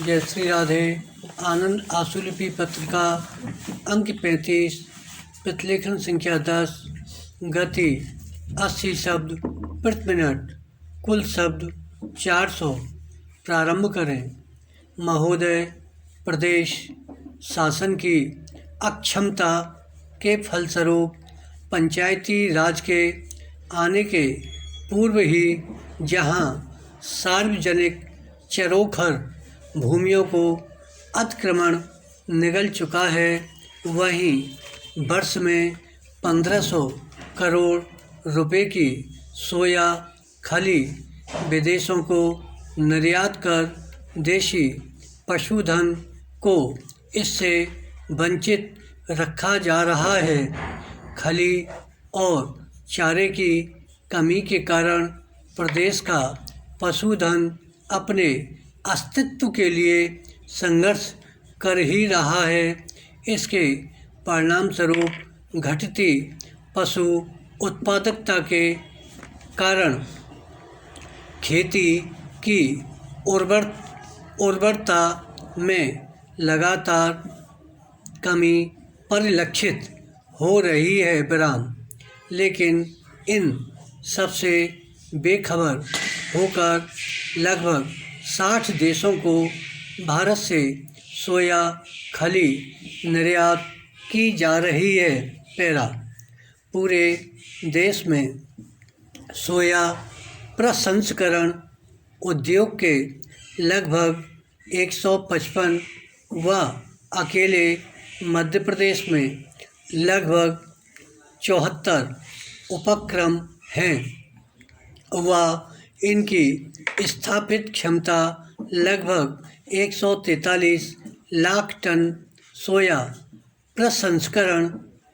जय श्री राधे। आनंद आशुलिपि पत्रिका अंक 35, प्रतिलेखन संख्या 10, गति 80 शब्द प्रति मिनट, कुल शब्द 400। प्रारंभ करें। महोदय, प्रदेश शासन की अक्षमता के फलस्वरूप पंचायती राज के आने के पूर्व ही जहां सार्वजनिक चरोखर भूमियों को अतिक्रमण निगल चुका है, वहीं वर्ष में 1500 करोड़ रुपए की सोया खली विदेशों को निर्यात कर देशी पशुधन को इससे वंचित रखा जा रहा है। खली और चारे की कमी के कारण प्रदेश का पशुधन अपने अस्तित्व के लिए संघर्ष कर ही रहा है। इसके परिणामस्वरूप घटती पशु उत्पादकता के कारण खेती की उर्वरता में लगातार कमी परिलक्षित हो रही है। विराम। लेकिन इन सबसे बेखबर होकर लगभग 60 देशों को भारत से सोया खली निर्यात की जा रही है। पैरा। पूरे देश में सोया प्रसंस्करण उद्योग के लगभग 155 व अकेले मध्य प्रदेश में लगभग 74 उपक्रम हैं व इनकी स्थापित क्षमता लगभग 143 लाख टन सोया प्रसंस्करण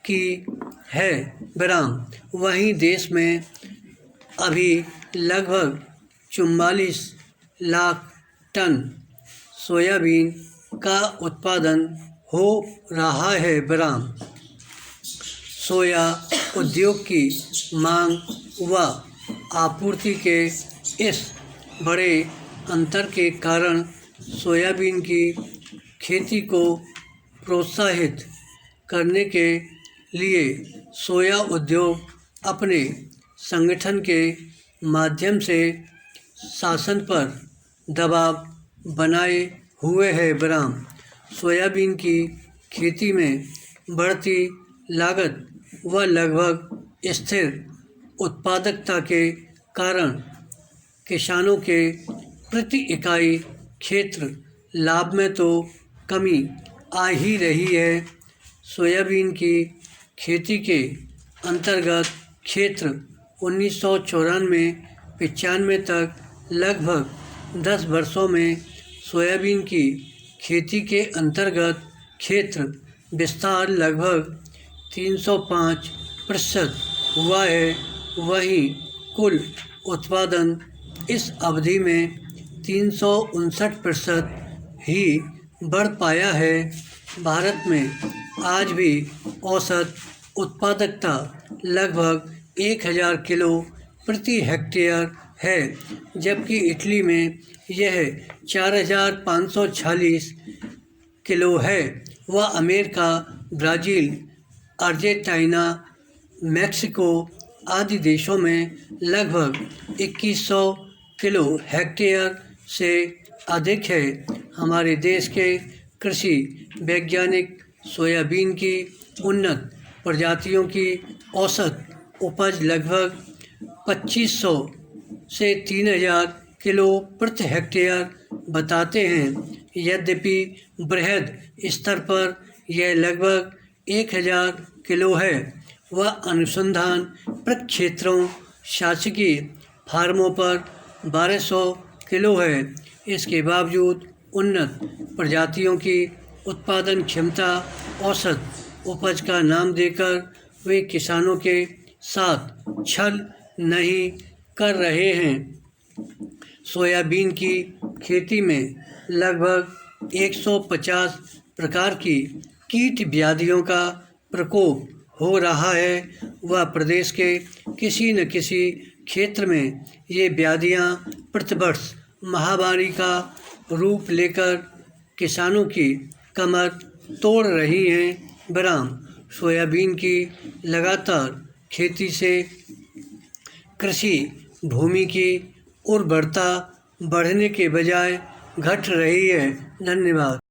की है। विराम। वहीं देश में अभी लगभग 44 लाख टन सोयाबीन का उत्पादन हो रहा है। विराम। सोया उद्योग की मांग व आपूर्ति के इस बड़े अंतर के कारण सोयाबीन की खेती को प्रोत्साहित करने के लिए सोया उद्योग अपने संगठन के माध्यम से शासन पर दबाव बनाए हुए है। विराम। सोयाबीन की खेती में बढ़ती लागत व लगभग स्थिर उत्पादकता के कारण किसानों के प्रति इकाई क्षेत्र लाभ में तो कमी आ ही रही है। सोयाबीन की खेती के अंतर्गत क्षेत्र 1994-95 तक लगभग 10 वर्षों में सोयाबीन की खेती के अंतर्गत क्षेत्र विस्तार लगभग 305% हुआ है। वहीं कुल उत्पादन इस अवधि में 359% ही बढ़ पाया है। भारत में आज भी औसत उत्पादकता लगभग 1000 किलो प्रति हेक्टेयर है, जबकि इटली में यह 4546 किलो है व अमेरिका, ब्राज़ील, अर्जेंटीना, मैक्सिको आदि देशों में लगभग 2100 किलो हेक्टेयर से अधिक है। हमारे देश के कृषि वैज्ञानिक सोयाबीन की उन्नत प्रजातियों की औसत उपज लगभग 2500 से 3000 किलो प्रति हेक्टेयर बताते हैं। यद्यपि बृहद स्तर पर यह लगभग 1000 किलो है व अनुसंधान प्रक्षेत्रों शासकीय फार्मों पर 1200 किलो है। इसके बावजूद उन्नत प्रजातियों की उत्पादन क्षमता औसत उपज का नाम देकर वे किसानों के साथ छल नहीं कर रहे हैं। सोयाबीन की खेती में लगभग 150 प्रकार की कीट व्याधियों का प्रकोप हो रहा है व प्रदेश के किसी न किसी क्षेत्र में ये व्याधियाँ प्रतिवर्ष महामारी का रूप लेकर किसानों की कमर तोड़ रही हैं विराम। सोयाबीन की लगातार खेती से कृषि भूमि की उर्वरता बढ़ने के बजाय घट रही है। धन्यवाद।